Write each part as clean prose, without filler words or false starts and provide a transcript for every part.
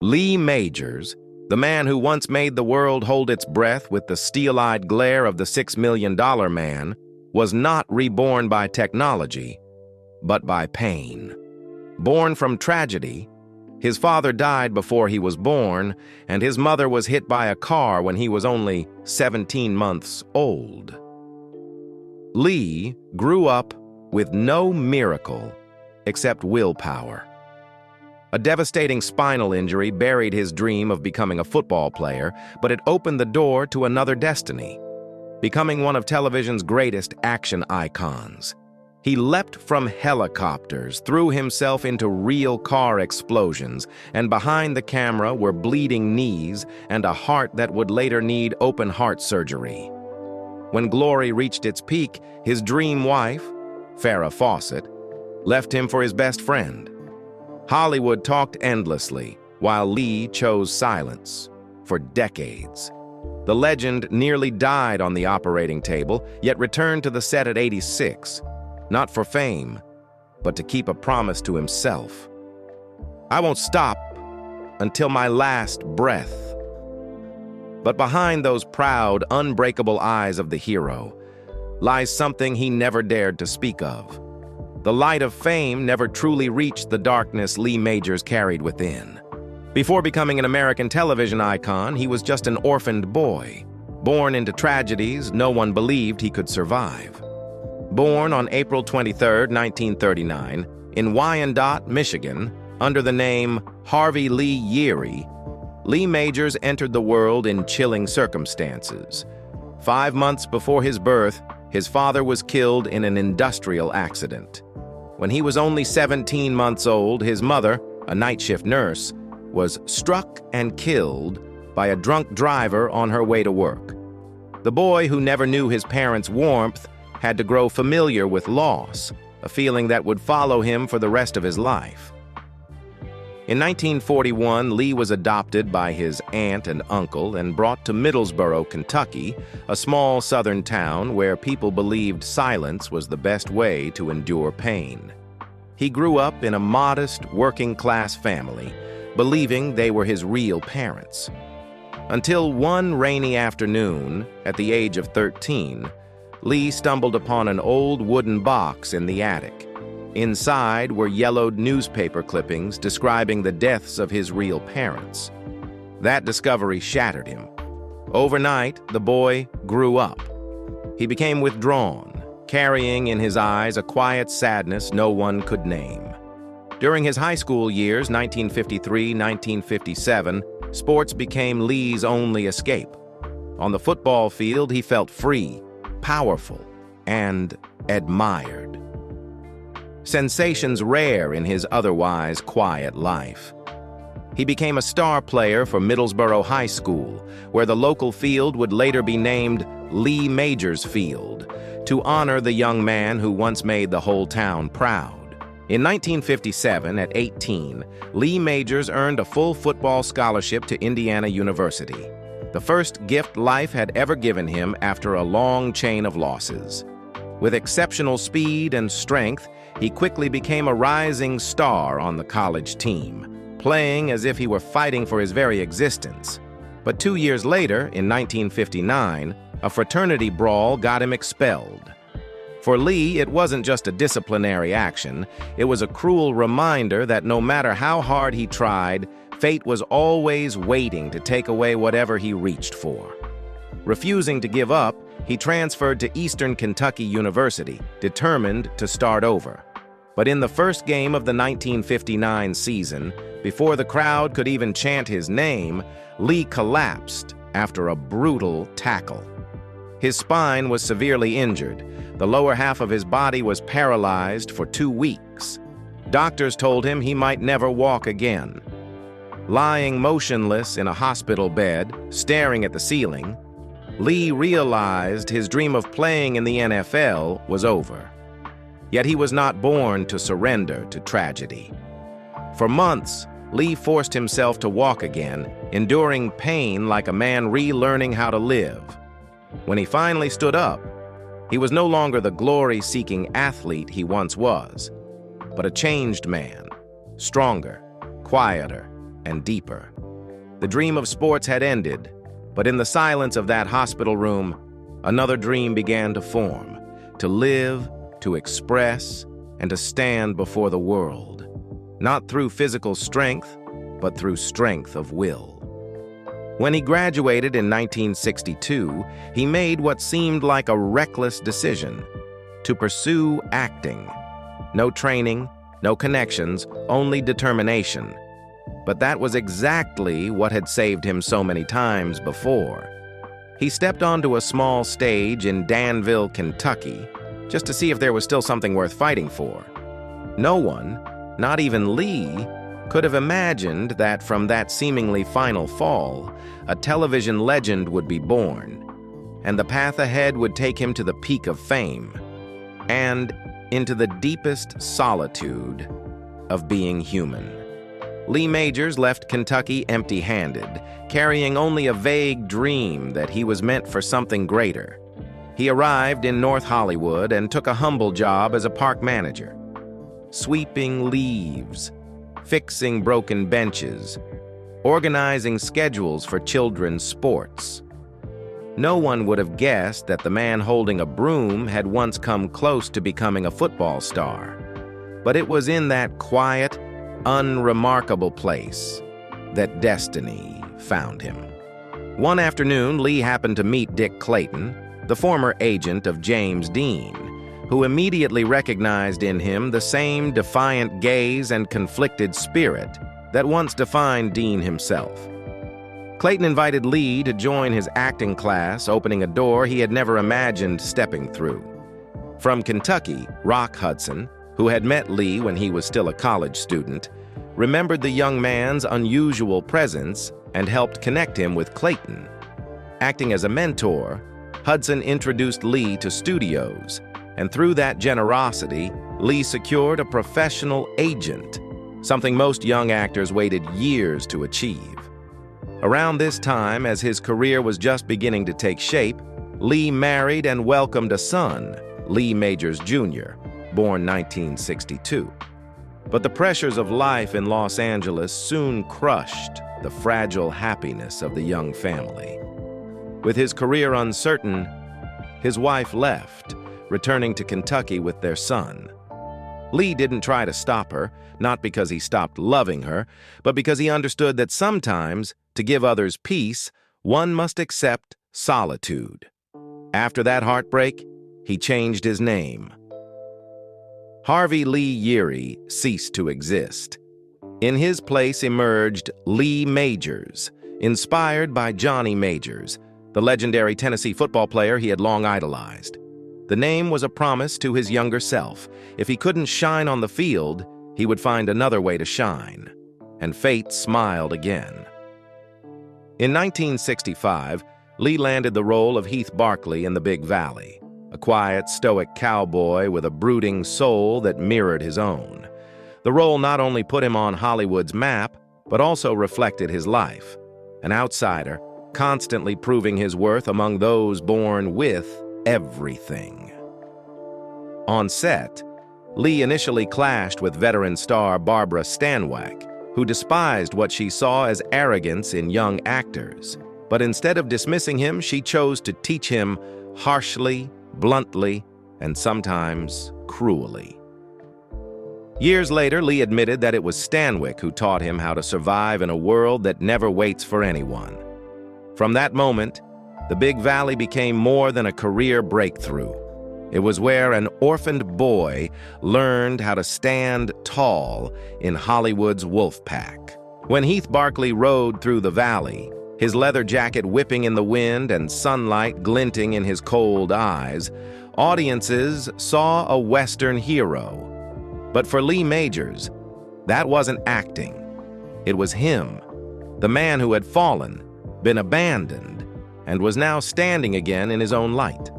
Lee Majors, the man who once made the world hold its breath with the steel-eyed glare of the $6 Million Man, was not reborn by technology, but by pain. Born from tragedy, his father died before he was born, and his mother was hit by a car when he was only 17 months old. Lee grew up with no miracle except willpower. A devastating spinal injury buried his dream of becoming a football player, but it opened the door to another destiny, becoming one of television's greatest action icons. He leapt from helicopters, threw himself into real car explosions, and behind the camera were bleeding knees and a heart that would later need open heart surgery. When glory reached its peak, his dream wife, Farrah Fawcett, left him for his best friend. Hollywood talked endlessly, while Lee chose silence for decades. The legend nearly died on the operating table, yet returned to the set at 86, not for fame, but to keep a promise to himself. "I won't stop until my last breath." But behind those proud, unbreakable eyes of the hero lies something he never dared to speak of. The light of fame never truly reached the darkness Lee Majors carried within. Before becoming an American television icon, he was just an orphaned boy, born into tragedies no one believed he could survive. Born on April 23, 1939, in Wyandotte, Michigan, under the name Harvey Lee Yeary, Lee Majors entered the world in chilling circumstances. 5 months before his birth, his father was killed in an industrial accident. When he was only 17 months old, his mother, a night shift nurse, was struck and killed by a drunk driver on her way to work. The boy, who never knew his parents' warmth, had to grow familiar with loss, a feeling that would follow him for the rest of his life. In 1941, Lee was adopted by his aunt and uncle and brought to Middlesboro, Kentucky, a small southern town where people believed silence was the best way to endure pain. He grew up in a modest, working-class family, believing they were his real parents. Until one rainy afternoon, at the age of 13, Lee stumbled upon an old wooden box in the attic. Inside were yellowed newspaper clippings describing the deaths of his real parents. That discovery shattered him. Overnight, the boy grew up. He became withdrawn, carrying in his eyes a quiet sadness no one could name. During his high school years, 1953-1957, sports became Lee's only escape. On the football field, he felt free, powerful, and admired. Sensations rare in his otherwise quiet life. He became a star player for Middlesboro High School, where the local field would later be named Lee Majors Field, to honor the young man who once made the whole town proud. In 1957, at 18, Lee Majors earned a full football scholarship to Indiana University, the first gift life had ever given him after a long chain of losses. With exceptional speed and strength, he quickly became a rising star on the college team, playing as if he were fighting for his very existence. But 2 years later, in 1959, a fraternity brawl got him expelled. For Lee, it wasn't just a disciplinary action, it was a cruel reminder that no matter how hard he tried, fate was always waiting to take away whatever he reached for. Refusing to give up, he transferred to Eastern Kentucky University, determined to start over. But in the first game of the 1959 season, before the crowd could even chant his name, Lee collapsed after a brutal tackle. His spine was severely injured. The lower half of his body was paralyzed for 2 weeks. Doctors told him he might never walk again. Lying motionless in a hospital bed, staring at the ceiling, Lee realized his dream of playing in the NFL was over. Yet he was not born to surrender to tragedy. For months, Lee forced himself to walk again, enduring pain like a man relearning how to live. When he finally stood up, he was no longer the glory-seeking athlete he once was, but a changed man, stronger, quieter, and deeper. The dream of sports had ended, but in the silence of that hospital room, another dream began to form, to live, to express, and to stand before the world, not through physical strength, but through strength of will. When he graduated in 1962, he made what seemed like a reckless decision: to pursue acting. No training, no connections, only determination. But that was exactly what had saved him so many times before. He stepped onto a small stage in Danville, Kentucky, just to see if there was still something worth fighting for. No one, not even Lee, could have imagined that from that seemingly final fall, a television legend would be born, and the path ahead would take him to the peak of fame, and into the deepest solitude of being human. Lee Majors left Kentucky empty-handed, carrying only a vague dream that he was meant for something greater. He arrived in North Hollywood and took a humble job as a park manager, sweeping leaves, fixing broken benches, organizing schedules for children's sports. No one would have guessed that the man holding a broom had once come close to becoming a football star. But it was in that quiet, unremarkable place that destiny found him. One afternoon, Lee happened to meet Dick Clayton, the former agent of James Dean, who immediately recognized in him the same defiant gaze and conflicted spirit that once defined Dean himself. Clayton invited Lee to join his acting class, opening a door he had never imagined stepping through. From Kentucky, Rock Hudson, who had met Lee when he was still a college student, remembered the young man's unusual presence and helped connect him with Clayton. Acting as a mentor, Hudson introduced Lee to studios, and through that generosity, Lee secured a professional agent, something most young actors waited years to achieve. Around this time, as his career was just beginning to take shape, Lee married and welcomed a son, Lee Majors Jr., born 1962. But the pressures of life in Los Angeles soon crushed the fragile happiness of the young family. With his career uncertain, his wife left, returning to Kentucky with their son. Lee didn't try to stop her, not because he stopped loving her, but because he understood that sometimes, to give others peace, one must accept solitude. After that heartbreak, he changed his name. Harvey Lee Yeary ceased to exist. In his place emerged Lee Majors, inspired by Johnny Majors, the legendary Tennessee football player he had long idolized. The name was a promise to his younger self. If he couldn't shine on the field, he would find another way to shine. And fate smiled again. In 1965, Lee landed the role of Heath Barkley in The Big Valley, a quiet, stoic cowboy with a brooding soul that mirrored his own. The role not only put him on Hollywood's map, but also reflected his life, an outsider, constantly proving his worth among those born with everything. On set, Lee initially clashed with veteran star Barbara Stanwyck, who despised what she saw as arrogance in young actors. But instead of dismissing him, she chose to teach him harshly, bluntly, and sometimes cruelly. Years later, Lee admitted that it was Stanwyck who taught him how to survive in a world that never waits for anyone. From that moment, The Big Valley became more than a career breakthrough. It was where an orphaned boy learned how to stand tall in Hollywood's wolf pack. When Heath Barkley rode through the valley, his leather jacket whipping in the wind and sunlight glinting in his cold eyes, audiences saw a Western hero. But for Lee Majors, that wasn't acting. It was him, the man who had fallen, been abandoned, and was now standing again in his own light.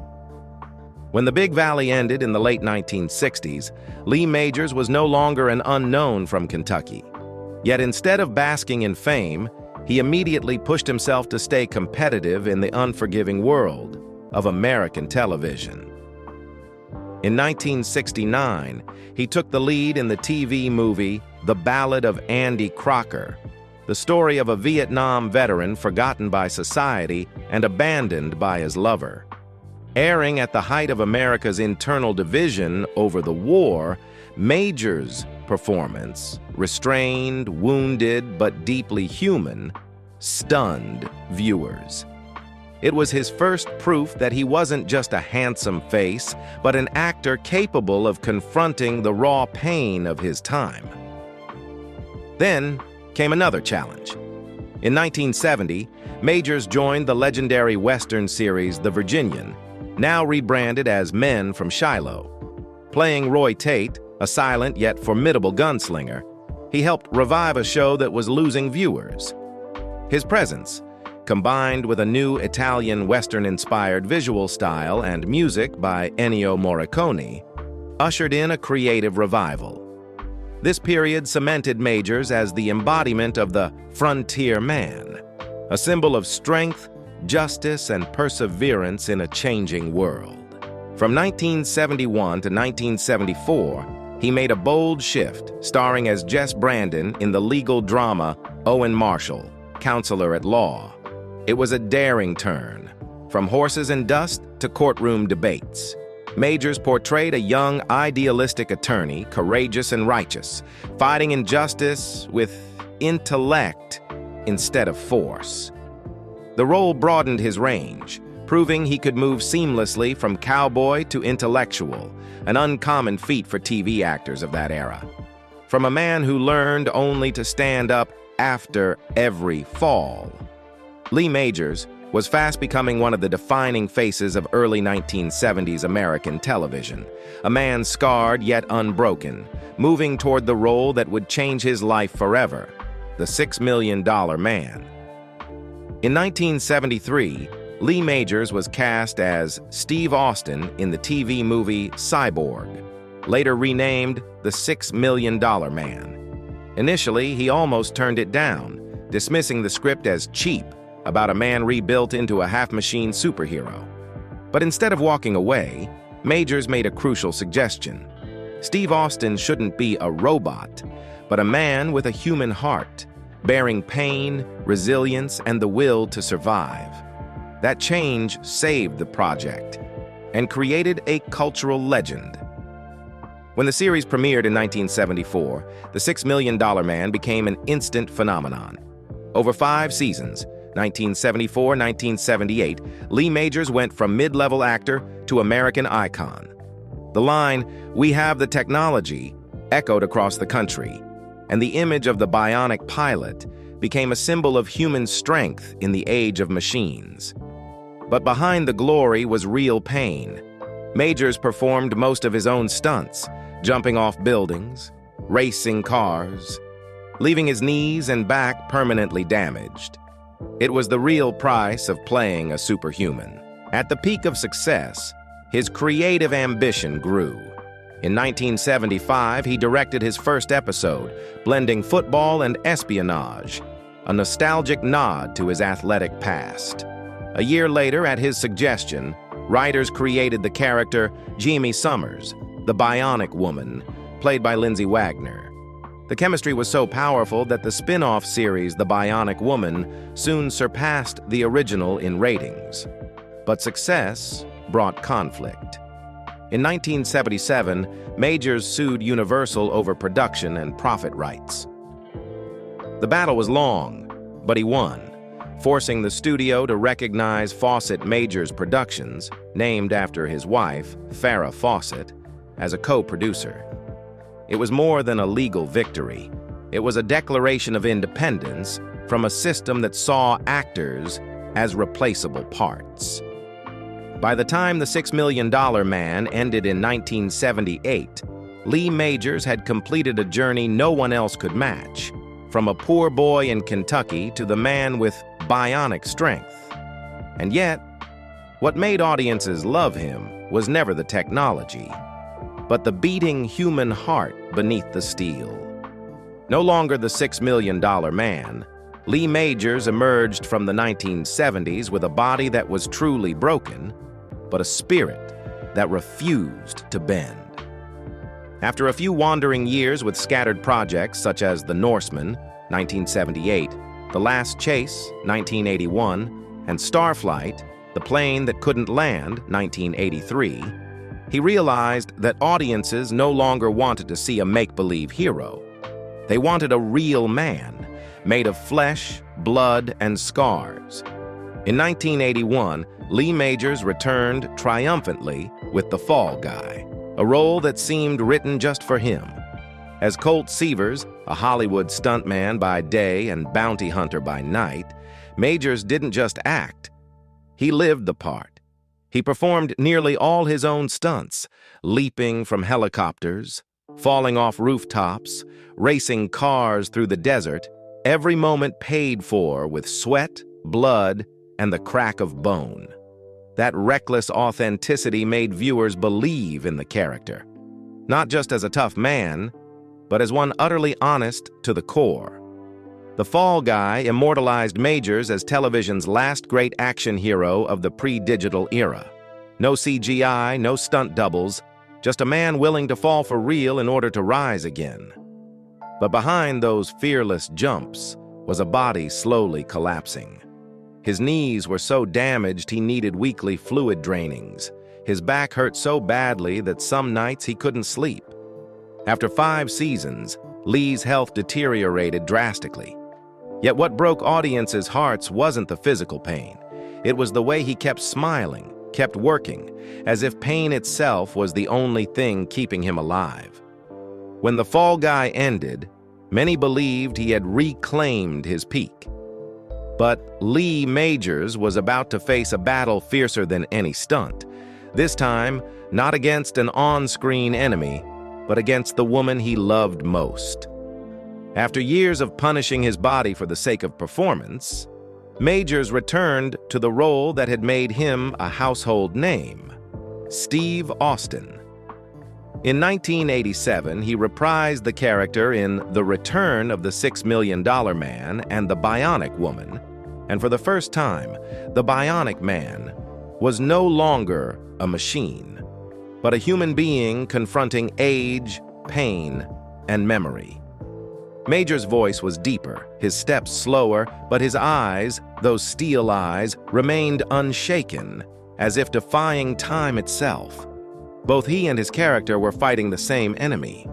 When The Big Valley ended in the late 1960s, Lee Majors was no longer an unknown from Kentucky. Yet instead of basking in fame, he immediately pushed himself to stay competitive in the unforgiving world of American television. In 1969, he took the lead in the TV movie The Ballad of Andy Crocker, the story of a Vietnam veteran forgotten by society and abandoned by his lover. Airing at the height of America's internal division over the war, Major's performance, restrained, wounded, but deeply human, stunned viewers. It was his first proof that he wasn't just a handsome face, but an actor capable of confronting the raw pain of his time. Then came another challenge. In 1970, Majors joined the legendary Western series The Virginian, now rebranded as Men from Shiloh. Playing Roy Tate, a silent yet formidable gunslinger, he helped revive a show that was losing viewers. His presence, combined with a new Italian Western-inspired visual style and music by Ennio Morricone, ushered in a creative revival. This period cemented Majors as the embodiment of the frontier man, a symbol of strength, justice, and perseverance in a changing world. From 1971 to 1974, he made a bold shift, starring as Jess Brandon in the legal drama Owen Marshall, Counselor at Law. It was a daring turn, from horses and dust to courtroom debates. Majors portrayed a young, idealistic attorney, courageous and righteous, fighting injustice with intellect instead of force. The role broadened his range, proving he could move seamlessly from cowboy to intellectual, an uncommon feat for TV actors of that era. From a man who learned only to stand up after every fall, Lee Majors was fast becoming one of the defining faces of early 1970s American television, a man scarred yet unbroken, moving toward the role that would change his life forever, the $6 Million Man. In 1973, Lee Majors was cast as Steve Austin in the TV movie Cyborg, later renamed The $6 Million Man. Initially, he almost turned it down, dismissing the script as cheap, about a man rebuilt into a half-machine superhero. But instead of walking away, Majors made a crucial suggestion. Steve Austin shouldn't be a robot, but a man with a human heart, bearing pain, resilience, and the will to survive. That change saved the project and created a cultural legend. When the series premiered in 1974, The $6 Million Man became an instant phenomenon. Over 5 seasons, 1974-1978, Lee Majors went from mid-level actor to American icon. The line, "We have the technology," echoed across the country, and the image of the bionic pilot became a symbol of human strength in the age of machines. But behind the glory was real pain. Majors performed most of his own stunts, jumping off buildings, racing cars, leaving his knees and back permanently damaged. It was the real price of playing a superhuman. At the peak of success, his creative ambition grew. In 1975, he directed his first episode, blending football and espionage, a nostalgic nod to his athletic past. A year later, at his suggestion, writers created the character Jamie Summers, the bionic woman, played by Lindsay Wagner. The chemistry was so powerful that the spin-off series The Bionic Woman soon surpassed the original in ratings. But success brought conflict. In 1977, Majors sued Universal over production and profit rights. The battle was long, but he won, forcing the studio to recognize Fawcett Majors Productions, named after his wife, Farrah Fawcett, as a co-producer. It was more than a legal victory. It was a declaration of independence from a system that saw actors as replaceable parts. By the time The $6 Million Man ended in 1978, Lee Majors had completed a journey no one else could match, from a poor boy in Kentucky to the man with bionic strength. And yet, what made audiences love him was never the technology, but the beating human heart beneath the steel. No longer the $6 Million Man, Lee Majors emerged from the 1970s with a body that was truly broken, but a spirit that refused to bend. After a few wandering years with scattered projects such as The Norseman, 1978, The Last Chase, 1981, and Starflight, The Plane That Couldn't Land, 1983, he realized that audiences no longer wanted to see a make-believe hero. They wanted a real man, made of flesh, blood, and scars. In 1981, Lee Majors returned triumphantly with The Fall Guy, a role that seemed written just for him. As Colt Seavers, a Hollywood stuntman by day and bounty hunter by night, Majors didn't just act. He lived the part. He performed nearly all his own stunts, leaping from helicopters, falling off rooftops, racing cars through the desert, every moment paid for with sweat, blood, and the crack of bone. That reckless authenticity made viewers believe in the character, not just as a tough man, but as one utterly honest to the core. The Fall Guy immortalized Majors as television's last great action hero of the pre-digital era. No CGI, no stunt doubles, just a man willing to fall for real in order to rise again. But behind those fearless jumps was a body slowly collapsing. His knees were so damaged he needed weekly fluid drainings. His back hurt so badly that some nights he couldn't sleep. After 5 seasons, Lee's health deteriorated drastically. Yet what broke audiences' hearts wasn't the physical pain. It was the way he kept smiling, kept working, as if pain itself was the only thing keeping him alive. When The Fall Guy ended, many believed he had reclaimed his peak. But Lee Majors was about to face a battle fiercer than any stunt. This time, not against an on-screen enemy, but against the woman he loved most. After years of punishing his body for the sake of performance, Majors returned to the role that had made him a household name, Steve Austin. In 1987, he reprised the character in The Return of the $6 Million Man and the Bionic Woman, and for the first time, the Bionic Man was no longer a machine, but a human being confronting age, pain, and memory. Major's voice was deeper, his steps slower, but his eyes, those steel eyes, remained unshaken, as if defying time itself. Both he and his character were fighting the same enemy,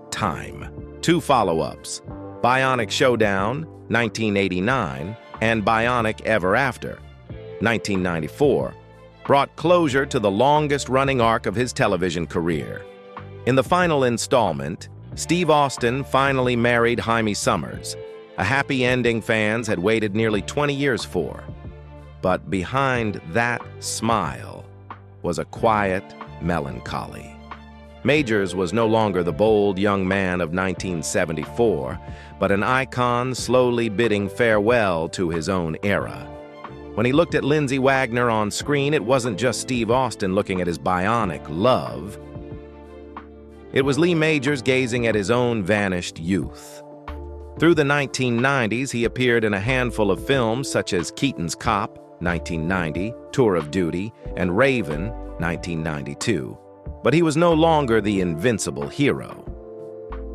time. 2 follow-ups, Bionic Showdown, 1989, and Bionic Ever After, 1994, brought closure to the longest-running arc of his television career. In the final installment, Steve Austin finally married Jaime Summers, a happy ending fans had waited nearly 20 years for. But behind that smile was a quiet melancholy. Majors was no longer the bold young man of 1974, but an icon slowly bidding farewell to his own era. When he looked at Lindsay Wagner on screen, it wasn't just Steve Austin looking at his bionic love. It was Lee Majors gazing at his own vanished youth. Through the 1990s, he appeared in a handful of films such as Keaton's Cop, 1990, Tour of Duty, and Raven, 1992. But he was no longer the invincible hero.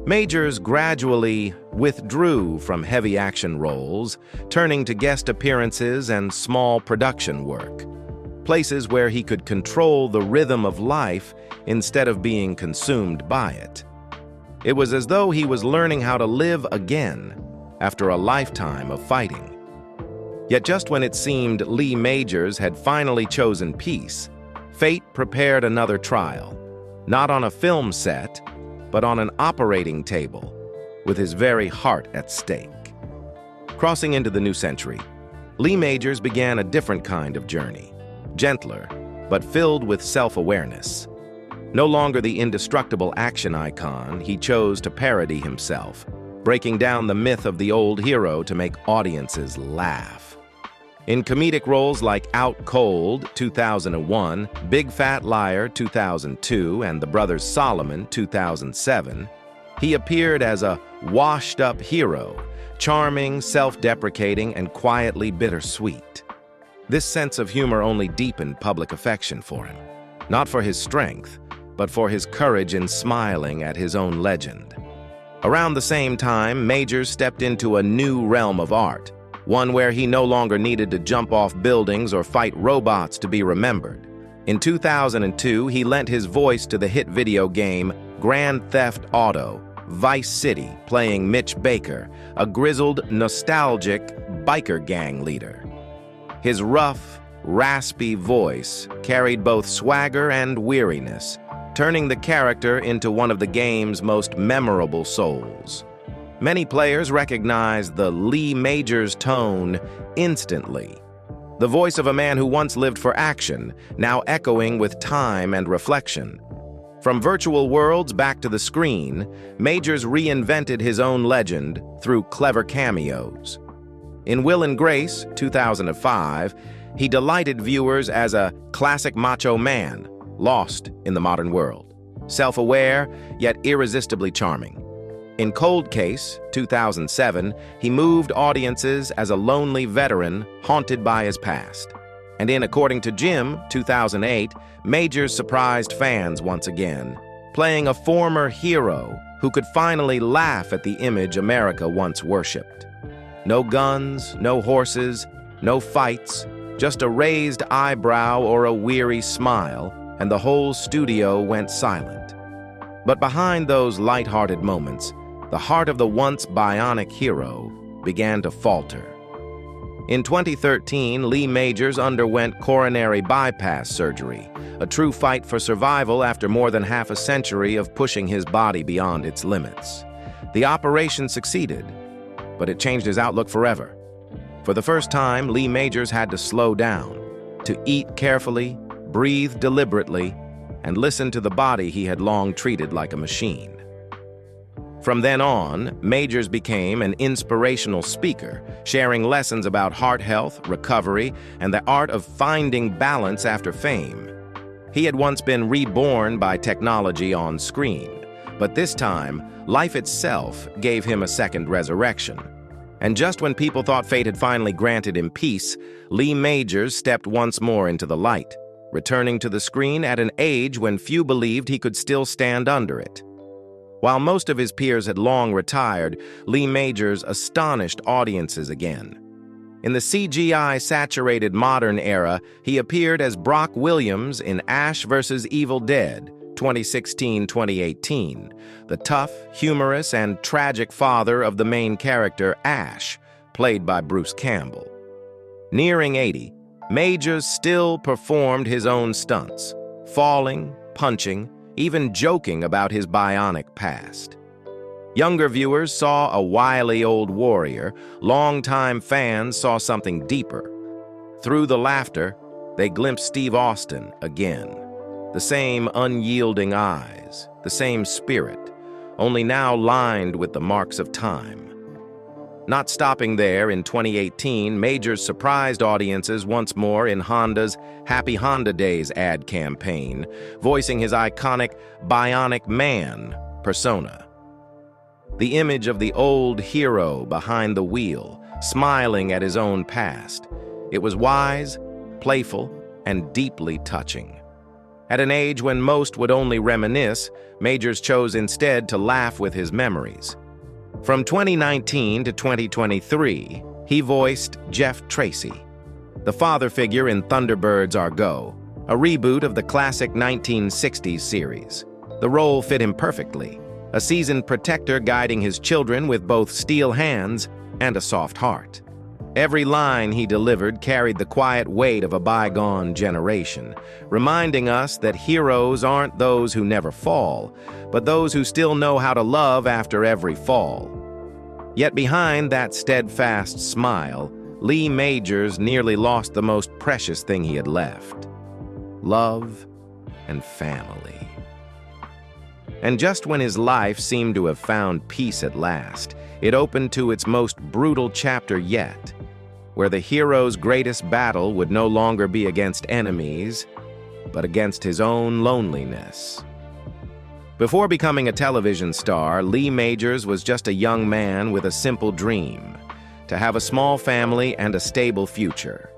Majors gradually withdrew from heavy action roles, turning to guest appearances and small production work, places where he could control the rhythm of life instead of being consumed by it. It was as though he was learning how to live again after a lifetime of fighting. Yet just when it seemed Lee Majors had finally chosen peace, fate prepared another trial, not on a film set, but on an operating table, with his very heart at stake. Crossing into the new century, Lee Majors began a different kind of journey, gentler, but filled with self-awareness. No longer the indestructible action icon, he chose to parody himself, breaking down the myth of the old hero to make audiences laugh. In comedic roles like Out Cold, 2001, Big Fat Liar, 2002, and The Brothers Solomon, 2007, he appeared as a washed-up hero, charming, self-deprecating, and quietly bittersweet. This sense of humor only deepened public affection for him, not for his strength, but for his courage in smiling at his own legend. Around the same time, Majors stepped into a new realm of art, one where he no longer needed to jump off buildings or fight robots to be remembered. In 2002, he lent his voice to the hit video game Grand Theft Auto, Vice City, playing Mitch Baker, a grizzled, nostalgic biker gang leader. His rough, raspy voice carried both swagger and weariness, turning the character into one of the game's most memorable souls. Many players recognize the Lee Majors tone instantly. The voice of a man who once lived for action, now echoing with time and reflection. From virtual worlds back to the screen, Majors reinvented his own legend through clever cameos. In Will and Grace, 2005, he delighted viewers as a classic macho man, lost in the modern world, self-aware yet irresistibly charming. In Cold Case, 2007, he moved audiences as a lonely veteran haunted by his past. And in According to Jim, 2008, Majors surprised fans once again, playing a former hero who could finally laugh at the image America once worshipped. No guns, no horses, no fights, just a raised eyebrow or a weary smile, and the whole studio went silent. But behind those light-hearted moments, the heart of the once bionic hero began to falter. In 2013, Lee Majors underwent coronary bypass surgery, a true fight for survival after more than half a century of pushing his body beyond its limits. The operation succeeded, but it changed his outlook forever. For the first time, Lee Majors had to slow down, to eat carefully, breathe deliberately, and listen to the body he had long treated like a machine. From then on, Majors became an inspirational speaker, sharing lessons about heart health, recovery, and the art of finding balance after fame. He had once been reborn by technology on screen, but this time, life itself gave him a second resurrection. And just when people thought fate had finally granted him peace, Lee Majors stepped once more into the light, returning to the screen at an age when few believed he could still stand under it. While most of his peers had long retired, Lee Majors astonished audiences again. In the CGI-saturated modern era, he appeared as Brock Williams in Ash vs. Evil Dead, 2016-2018, the tough, humorous, and tragic father of the main character, Ash, played by Bruce Campbell. Nearing 80, Majors still performed his own stunts, falling, punching, even joking about his bionic past. Younger viewers saw a wily old warrior. Longtime fans saw something deeper. Through the laughter, they glimpsed Steve Austin again. The same unyielding eyes, the same spirit, only now lined with the marks of time. Not stopping there, in 2018, Majors surprised audiences once more in Honda's Happy Honda Days ad campaign, voicing his iconic Bionic Man persona. The image of the old hero behind the wheel, smiling at his own past. It was wise, playful, and deeply touching. At an age when most would only reminisce, Majors chose instead to laugh with his memories. From 2019 to 2023, he voiced Jeff Tracy, the father figure in Thunderbirds Are Go, a reboot of the classic 1960s series. The role fit him perfectly, a seasoned protector guiding his children with both steel hands and a soft heart. Every line he delivered carried the quiet weight of a bygone generation, reminding us that heroes aren't those who never fall, but those who still know how to love after every fall. Yet behind that steadfast smile, Lee Majors nearly lost the most precious thing he had left: love and family. And just when his life seemed to have found peace at last, it opened to its most brutal chapter yet, where the hero's greatest battle would no longer be against enemies, but against his own loneliness. Before becoming a television star, Lee Majors was just a young man with a simple dream: to have a small family and a stable future.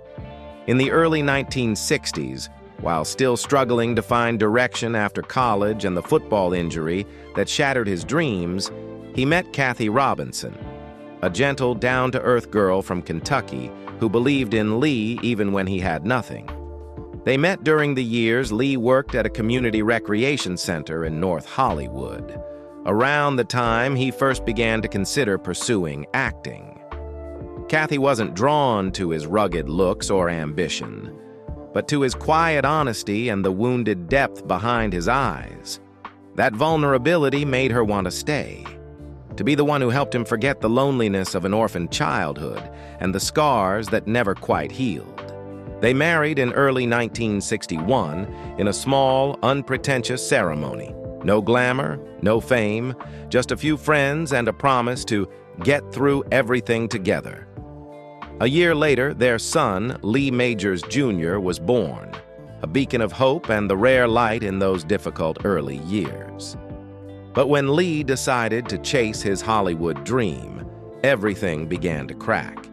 In the early 1960s, while still struggling to find direction after college and the football injury that shattered his dreams, he met Kathy Robinson, a gentle, down-to-earth girl from Kentucky who believed in Lee even when he had nothing. They met during the years Lee worked at a community recreation center in North Hollywood, around the time he first began to consider pursuing acting. Kathy wasn't drawn to his rugged looks or ambition, but to his quiet honesty and the wounded depth behind his eyes. That vulnerability made her want to stay, to be the one who helped him forget the loneliness of an orphaned childhood and the scars that never quite healed. They married in early 1961 in a small, unpretentious ceremony. No glamour, no fame, just a few friends and a promise to get through everything together. A year later, their son, Lee Majors Jr., was born, a beacon of hope and the rare light in those difficult early years. But when Lee decided to chase his Hollywood dream, everything began to crack.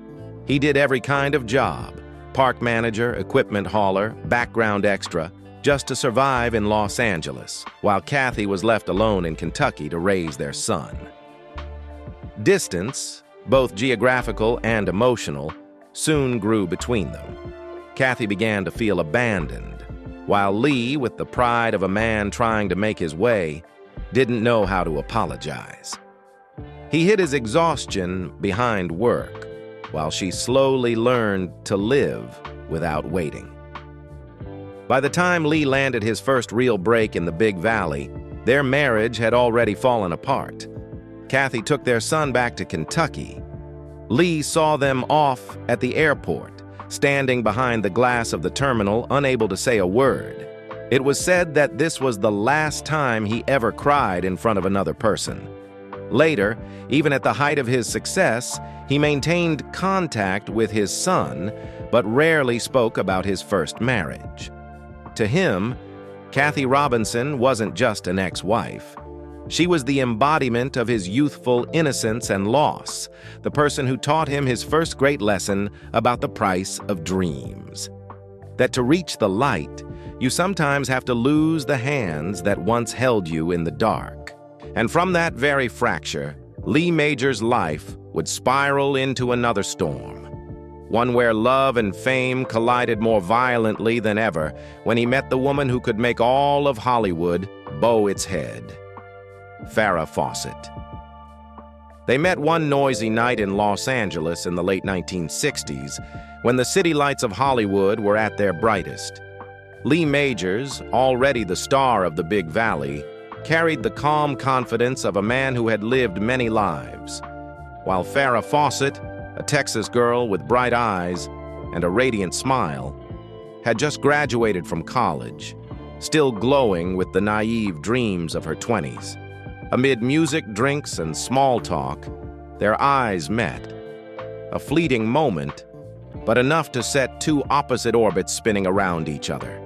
He did every kind of job: park manager, equipment hauler, background extra, just to survive in Los Angeles, while Kathy was left alone in Kentucky to raise their son. Distance, both geographical and emotional, soon grew between them. Kathy began to feel abandoned, while Lee, with the pride of a man trying to make his way, didn't know how to apologize. He hid his exhaustion behind work, while she slowly learned to live without waiting. By the time Lee landed his first real break in the Big Valley, their marriage had already fallen apart. Kathy took their son back to Kentucky. Lee saw them off at the airport, standing behind the glass of the terminal, unable to say a word. It was said that this was the last time he ever cried in front of another person. Later, even at the height of his success, he maintained contact with his son, but rarely spoke about his first marriage. To him, Kathy Robinson wasn't just an ex-wife. She was the embodiment of his youthful innocence and loss, the person who taught him his first great lesson about the price of dreams. That to reach the light, you sometimes have to lose the hands that once held you in the dark. And from that very fracture, Lee Majors' life would spiral into another storm. One where love and fame collided more violently than ever when he met the woman who could make all of Hollywood bow its head: Farrah Fawcett. They met one noisy night in Los Angeles in the late 1960s, when the city lights of Hollywood were at their brightest. Lee Majors, already the star of the Big Valley, carried the calm confidence of a man who had lived many lives, while Farrah Fawcett, a Texas girl with bright eyes and a radiant smile, had just graduated from college, still glowing with the naive dreams of her 20s. Amid music, drinks, and small talk, their eyes met. A fleeting moment, but enough to set two opposite orbits spinning around each other.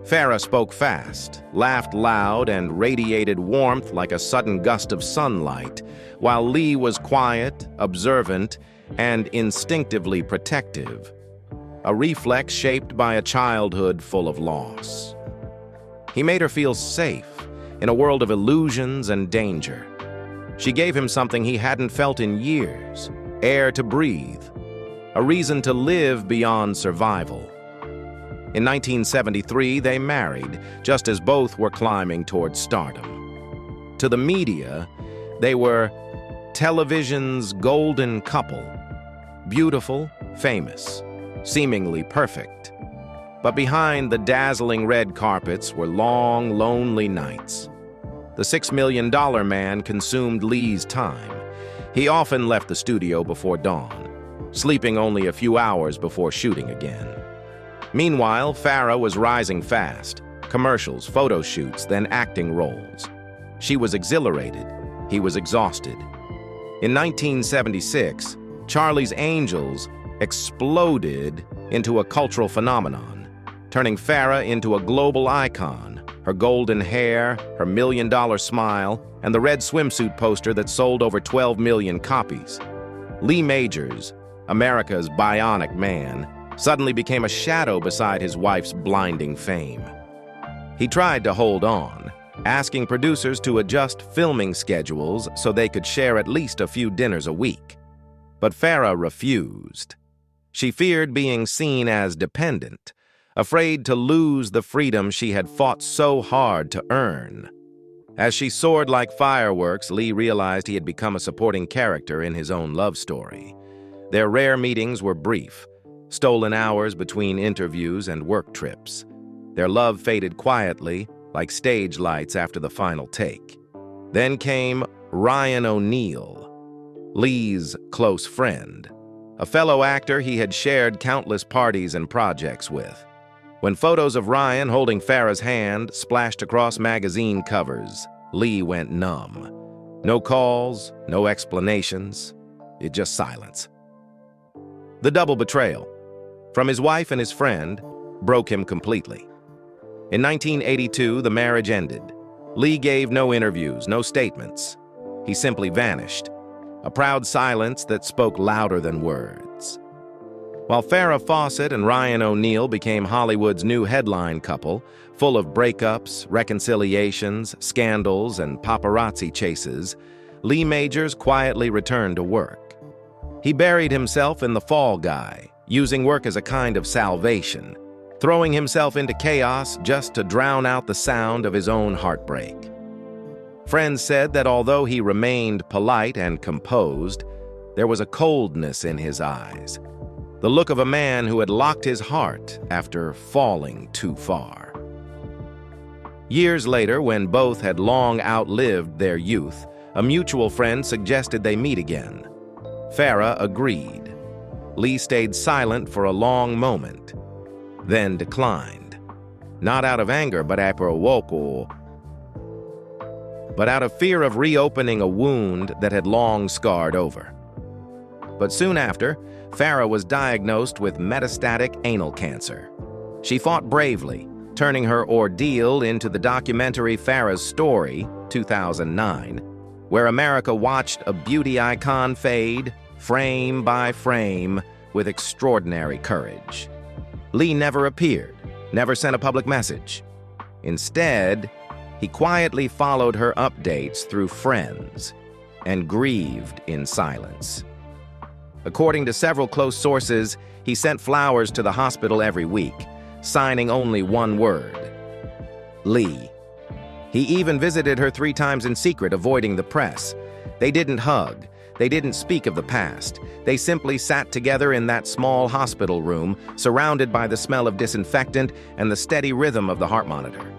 Farrah spoke fast, laughed loud, and radiated warmth like a sudden gust of sunlight, while Lee was quiet, observant, and instinctively protective, a reflex shaped by a childhood full of loss. He made her feel safe in a world of illusions and danger. She gave him something he hadn't felt in years: air to breathe, a reason to live beyond survival. In 1973, they married, just as both were climbing towards stardom. To the media, they were television's golden couple, beautiful, famous, seemingly perfect. But behind the dazzling red carpets were long, lonely nights. The $6 million man consumed Lee's time. He often left the studio before dawn, sleeping only a few hours before shooting again. Meanwhile, Farrah was rising fast: commercials, photo shoots, then acting roles. She was exhilarated. He was exhausted. In 1976, Charlie's Angels exploded into a cultural phenomenon, turning Farrah into a global icon: her golden hair, her million-dollar smile, and the red swimsuit poster that sold over 12 million copies. Lee Majors, America's bionic man, suddenly became a shadow beside his wife's blinding fame. He tried to hold on, asking producers to adjust filming schedules so they could share at least a few dinners a week. But Farrah refused. She feared being seen as dependent, afraid to lose the freedom she had fought so hard to earn. As she soared like fireworks, Lee realized he had become a supporting character in his own love story. Their rare meetings were brief, stolen hours between interviews and work trips. Their love faded quietly, like stage lights after the final take. Then came Ryan O'Neal, Lee's close friend, a fellow actor he had shared countless parties and projects with. When photos of Ryan holding Farrah's hand splashed across magazine covers, Lee went numb. No calls, no explanations, just silence. The double betrayal, from his wife and his friend, broke him completely. In 1982, the marriage ended. Lee gave no interviews, no statements. He simply vanished, a proud silence that spoke louder than words. While Farrah Fawcett and Ryan O'Neal became Hollywood's new headline couple, full of breakups, reconciliations, scandals, and paparazzi chases, Lee Majors quietly returned to work. He buried himself in the Fall Guy, using work as a kind of salvation, throwing himself into chaos just to drown out the sound of his own heartbreak. Friends said that although he remained polite and composed, there was a coldness in his eyes, the look of a man who had locked his heart after falling too far. Years later, when both had long outlived their youth, a mutual friend suggested they meet again. Farrah agreed. Lee stayed silent for a long moment, then declined. Not out of anger, but out of fear of reopening a wound that had long scarred over. But soon after, Farrah was diagnosed with metastatic anal cancer. She fought bravely, turning her ordeal into the documentary Farrah's Story, 2009, where America watched a beauty icon fade, frame by frame, with extraordinary courage. Lee never appeared, never sent a public message. Instead, he quietly followed her updates through friends and grieved in silence. According to several close sources, he sent flowers to the hospital every week, signing only one word: Lee. He even visited her 3 times in secret, avoiding the press. They didn't hug. They didn't speak of the past. They simply sat together in that small hospital room, surrounded by the smell of disinfectant and the steady rhythm of the heart monitor.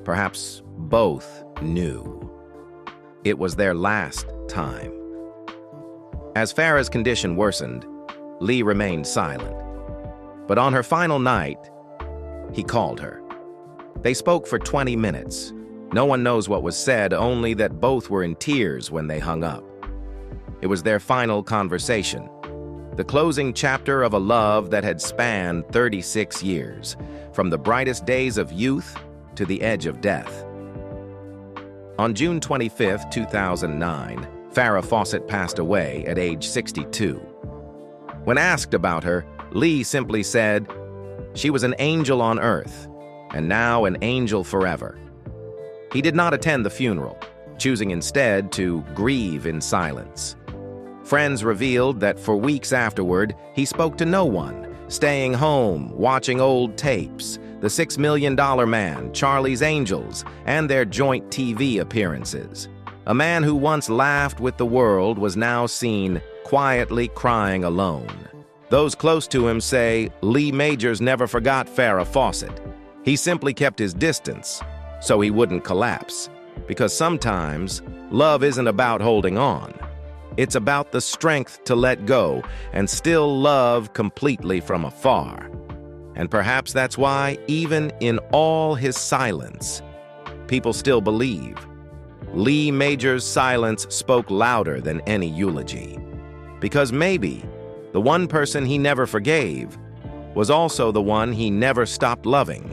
Perhaps both knew it was their last time. As Farrah's condition worsened, Lee remained silent. But on her final night, he called her. They spoke for 20 minutes. No one knows what was said, only that both were in tears when they hung up. It was their final conversation, the closing chapter of a love that had spanned 36 years, from the brightest days of youth to the edge of death. On June 25, 2009, Farrah Fawcett passed away at age 62. When asked about her, Lee simply said, "She was an angel on earth, and now an angel forever." He did not attend the funeral, choosing instead to grieve in silence. Friends revealed that for weeks afterward, he spoke to no one, staying home, watching old tapes, The $6 Million Man, Charlie's Angels, and their joint TV appearances. A man who once laughed with the world was now seen quietly crying alone. Those close to him say Lee Majors never forgot Farrah Fawcett. He simply kept his distance so he wouldn't collapse. Because sometimes, love isn't about holding on. It's about the strength to let go and still love completely from afar. And perhaps that's why, even in all his silence, people still believe. Lee Majors' silence spoke louder than any eulogy. Because maybe the one person he never forgave was also the one he never stopped loving.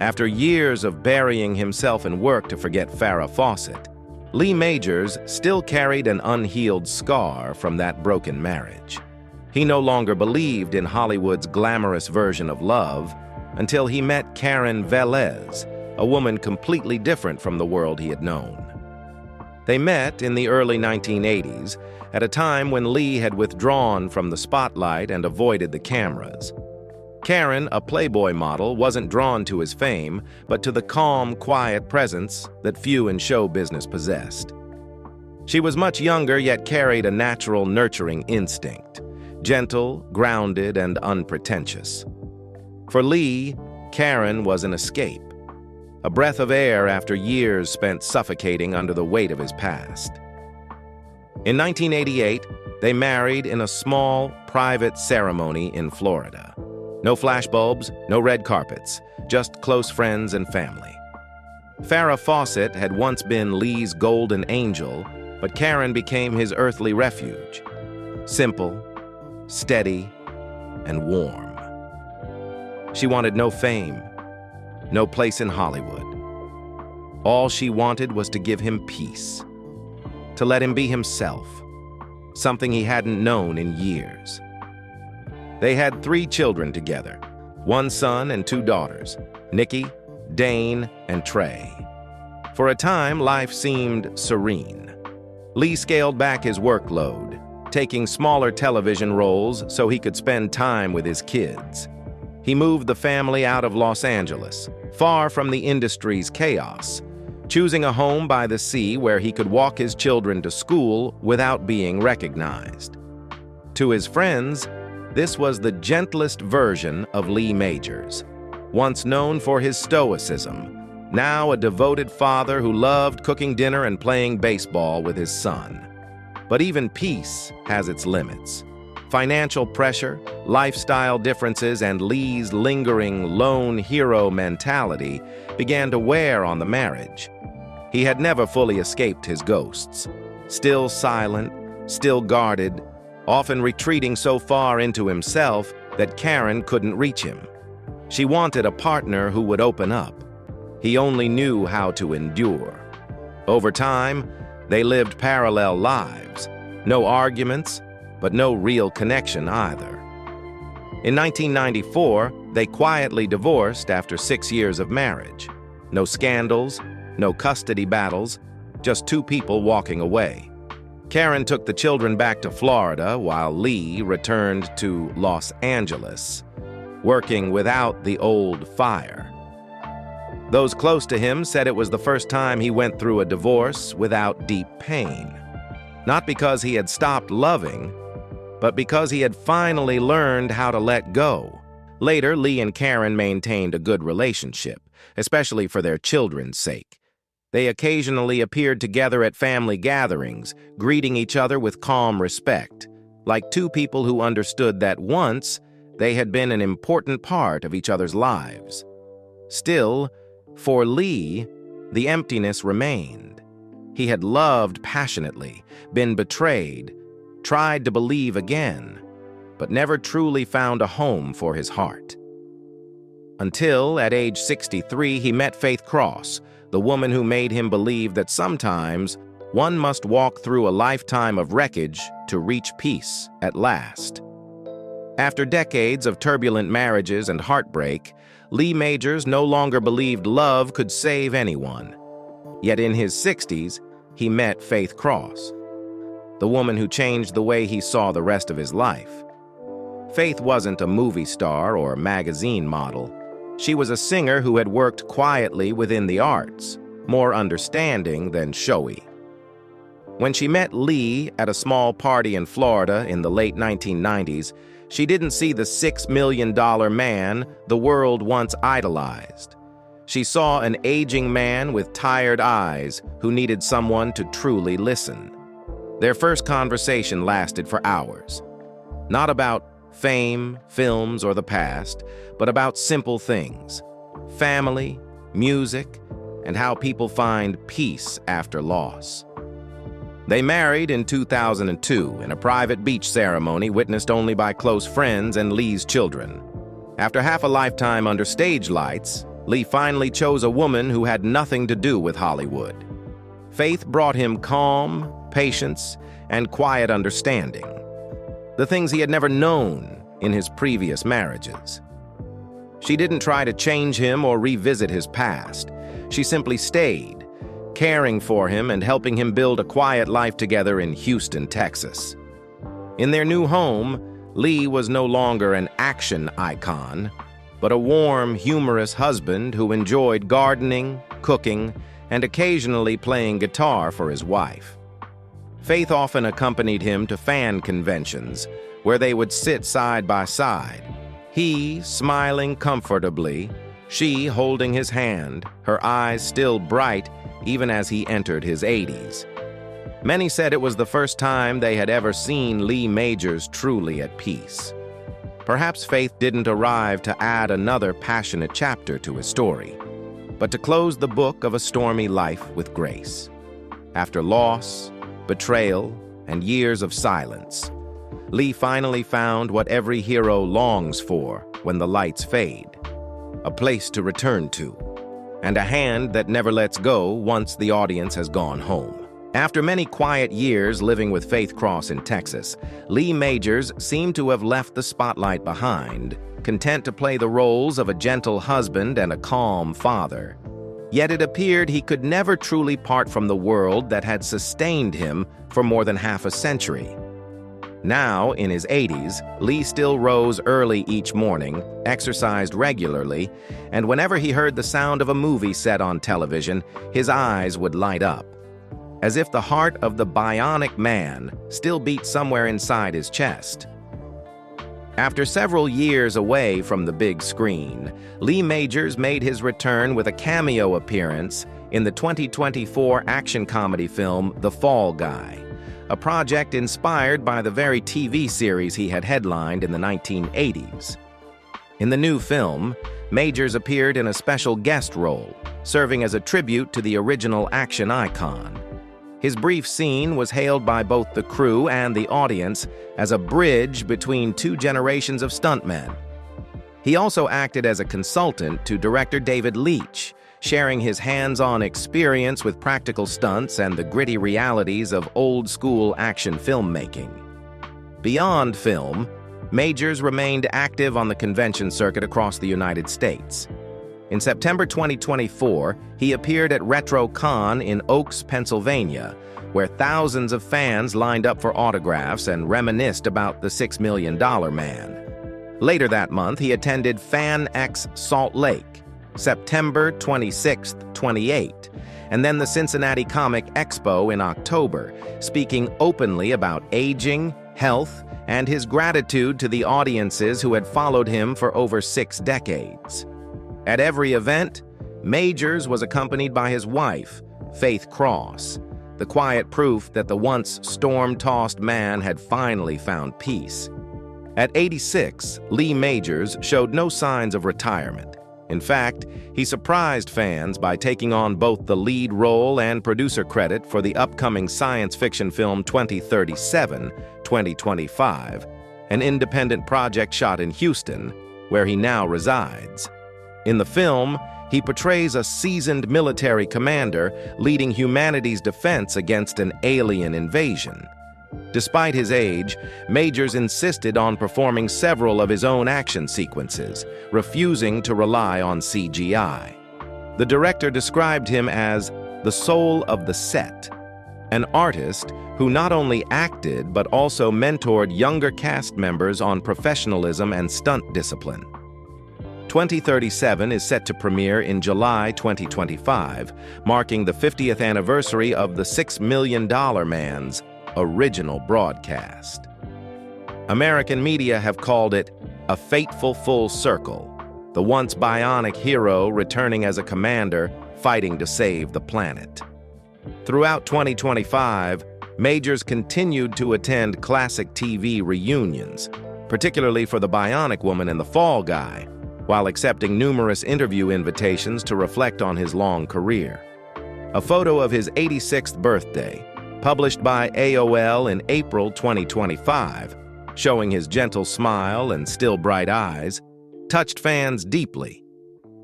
After years of burying himself in work to forget Farrah Fawcett, Lee Majors still carried an unhealed scar from that broken marriage. He no longer believed in Hollywood's glamorous version of love until he met Karen Velez, a woman completely different from the world he had known. They met in the early 1980s, at a time when Lee had withdrawn from the spotlight and avoided the cameras. Karen, a Playboy model, wasn't drawn to his fame, but to the calm, quiet presence that few in show business possessed. She was much younger, yet carried a natural, nurturing instinct, gentle, grounded, and unpretentious. For Lee, Karen was an escape, a breath of air after years spent suffocating under the weight of his past. In 1988, they married in a small, private ceremony in Florida. No flashbulbs, no red carpets, just close friends and family. Farrah Fawcett had once been Lee's golden angel, but Karen became his earthly refuge. Simple, steady, and warm. She wanted no fame, no place in Hollywood. All she wanted was to give him peace, to let him be himself, something he hadn't known in years. They had 3 children together, 1 son and 2 daughters, Nikki, Dane, and Trey. For a time, life seemed serene. Lee scaled back his workload, taking smaller television roles so he could spend time with his kids. He moved the family out of Los Angeles, far from the industry's chaos, choosing a home by the sea where he could walk his children to school without being recognized. To his friends, this was the gentlest version of Lee Majors, once known for his stoicism, now a devoted father who loved cooking dinner and playing baseball with his son. But even peace has its limits. Financial pressure, lifestyle differences, and Lee's lingering lone hero mentality began to wear on the marriage. He had never fully escaped his ghosts, still silent, still guarded, often retreating so far into himself that Karen couldn't reach him. She wanted a partner who would open up. He only knew how to endure. Over time, they lived parallel lives. No arguments, but no real connection either. In 1994, they quietly divorced after 6 years of marriage. No scandals, no custody battles, just 2 people walking away. Karen took the children back to Florida while Lee returned to Los Angeles, working without the old fire. Those close to him said it was the first time he went through a divorce without deep pain. Not because he had stopped loving, but because he had finally learned how to let go. Later, Lee and Karen maintained a good relationship, especially for their children's sake. They occasionally appeared together at family gatherings, greeting each other with calm respect, like 2 people who understood that once they had been an important part of each other's lives. Still, for Lee, the emptiness remained. He had loved passionately, been betrayed, tried to believe again, but never truly found a home for his heart. Until, at age 63, he met Faith Cross, the woman who made him believe that sometimes one must walk through a lifetime of wreckage to reach peace at last. After decades of turbulent marriages and heartbreak, Lee Majors no longer believed love could save anyone. Yet in his 60s, he met Faith Cross, the woman who changed the way he saw the rest of his life. Faith wasn't a movie star or magazine model. She was a singer who had worked quietly within the arts, more understanding than showy. When she met Lee at a small party in Florida in the late 1990s, she didn't see the $6 million man the world once idolized. She saw an aging man with tired eyes who needed someone to truly listen. Their first conversation lasted for hours. Not about fame, films, or the past, but about simple things: family, music, and how people find peace after loss. They married in 2002 in a private beach ceremony witnessed only by close friends and Lee's children. After half a lifetime under stage lights, Lee finally chose a woman who had nothing to do with Hollywood. Faith brought him calm, patience, and quiet understanding, the things he had never known in his previous marriages. She didn't try to change him or revisit his past. She simply stayed, caring for him and helping him build a quiet life together in Houston, Texas. In their new home, Lee was no longer an action icon, but a warm, humorous husband who enjoyed gardening, cooking, and occasionally playing guitar for his wife. Faith often accompanied him to fan conventions, where they would sit side by side, he smiling comfortably, she holding his hand, her eyes still bright even as he entered his 80s. Many said it was the first time they had ever seen Lee Majors truly at peace. Perhaps Faith didn't arrive to add another passionate chapter to his story, but to close the book of a stormy life with grace. After loss, betrayal, and years of silence, Lee finally found what every hero longs for when the lights fade: a place to return to, and a hand that never lets go once the audience has gone home. After many quiet years living with Faith Cross in Texas, Lee Majors seemed to have left the spotlight behind, content to play the roles of a gentle husband and a calm father. Yet it appeared he could never truly part from the world that had sustained him for more than half a century. Now, in his 80s, Lee still rose early each morning, exercised regularly, and whenever he heard the sound of a movie set on television, his eyes would light up, as if the heart of the bionic man still beat somewhere inside his chest. After several years away from the big screen, Lee Majors made his return with a cameo appearance in the 2024 action comedy film The Fall Guy, a project inspired by the very TV series he had headlined in the 1980s. In the new film, Majors appeared in a special guest role, serving as a tribute to the original action icon. His brief scene was hailed by both the crew and the audience as a bridge between two generations of stuntmen. He also acted as a consultant to director David Leitch, sharing his hands-on experience with practical stunts and the gritty realities of old-school action filmmaking. Beyond film, Majors remained active on the convention circuit across the United States. In September 2024, he appeared at RetroCon in Oaks, Pennsylvania, where thousands of fans lined up for autographs and reminisced about the $6 Million Man. Later that month, he attended Fan X Salt Lake, September 26th, 28, and then the Cincinnati Comic Expo in October, speaking openly about aging, health, and his gratitude to the audiences who had followed him for over 6 decades. At every event, Majors was accompanied by his wife, Faith Cross, the quiet proof that the once storm-tossed man had finally found peace. At 86, Lee Majors showed no signs of retirement. In fact, he surprised fans by taking on both the lead role and producer credit for the upcoming science fiction film 2037, 2025, an independent project shot in Houston, where he now resides. In the film, he portrays a seasoned military commander leading humanity's defense against an alien invasion. Despite his age, Majors insisted on performing several of his own action sequences, refusing to rely on CGI. The director described him as the soul of the set, an artist who not only acted but also mentored younger cast members on professionalism and stunt discipline. 2037 is set to premiere in July 2025, marking the 50th anniversary of the $6 Million Man's original broadcast. American media have called it a fateful full circle, the once bionic hero returning as a commander fighting to save the planet. Throughout 2025, Majors continued to attend classic TV reunions, particularly for The Bionic Woman and The Fall Guy, while accepting numerous interview invitations to reflect on his long career. A photo of his 86th birthday, published by AOL in April 2025, showing his gentle smile and still bright eyes, touched fans deeply.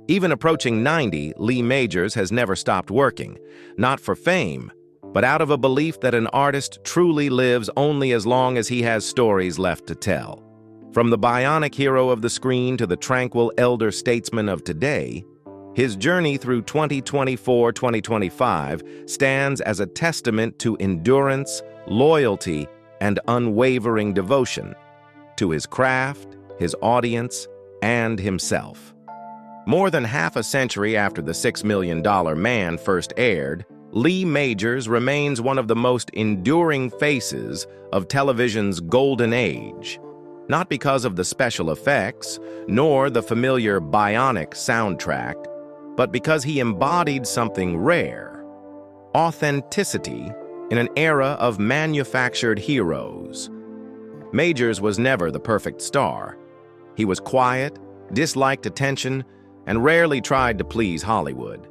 Even approaching 90, Lee Majors has never stopped working, not for fame, but out of a belief that an artist truly lives only as long as he has stories left to tell. From the bionic hero of the screen to the tranquil elder statesman of today, his journey through 2024-2025 stands as a testament to endurance, loyalty, and unwavering devotion to his craft, his audience, and himself. More than half a century after The $6 Million Man first aired, Lee Majors remains one of the most enduring faces of television's golden age. Not because of the special effects, nor the familiar bionic soundtrack, but because he embodied something rare: authenticity in an era of manufactured heroes. Majors was never the perfect star. He was quiet, disliked attention, and rarely tried to please Hollywood.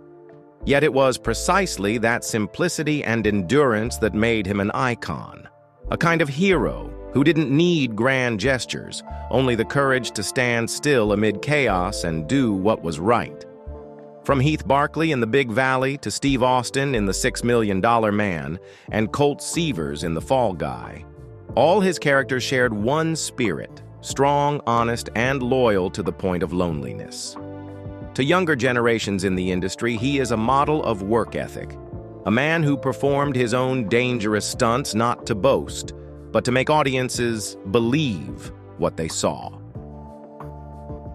Yet it was precisely that simplicity and endurance that made him an icon, a kind of hero who didn't need grand gestures, only the courage to stand still amid chaos and do what was right. From Heath Barkley in The Big Valley to Steve Austin in The $6 Million Man and Colt Seavers in The Fall Guy, all his characters shared one spirit: strong, honest, and loyal to the point of loneliness. To younger generations in the industry, he is a model of work ethic, a man who performed his own dangerous stunts not to boast, but to make audiences believe what they saw.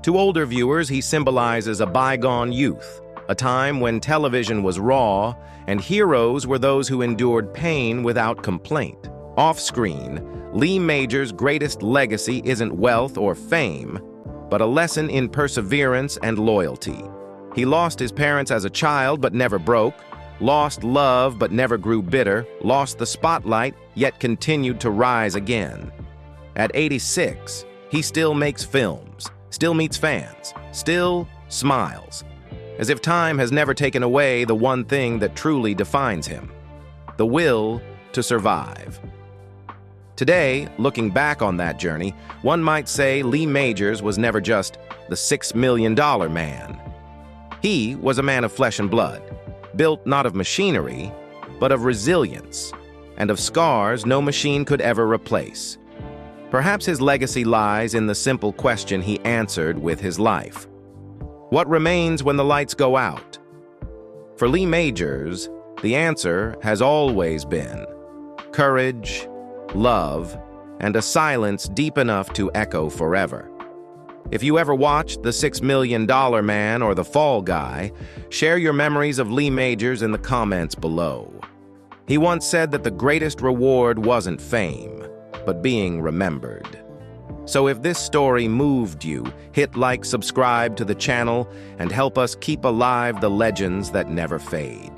To older viewers, he symbolizes a bygone youth, a time when television was raw and heroes were those who endured pain without complaint. Off-screen, Lee Majors' greatest legacy isn't wealth or fame, but a lesson in perseverance and loyalty. He lost his parents as a child but never broke, lost love but never grew bitter, lost the spotlight yet continued to rise again. At 86, he still makes films, still meets fans, still smiles, as if time has never taken away the one thing that truly defines him: the will to survive. Today, looking back on that journey, one might say Lee Majors was never just the $6 Million Man. He was a man of flesh and blood, built not of machinery, but of resilience, and of scars no machine could ever replace. Perhaps his legacy lies in the simple question he answered with his life: what remains when the lights go out? For Lee Majors, the answer has always been courage, love, and a silence deep enough to echo forever. If you ever watched The $6 Million Man or The Fall Guy, share your memories of Lee Majors in the comments below. He once said that the greatest reward wasn't fame, but being remembered. So if this story moved you, hit like, subscribe to the channel, and help us keep alive the legends that never fade.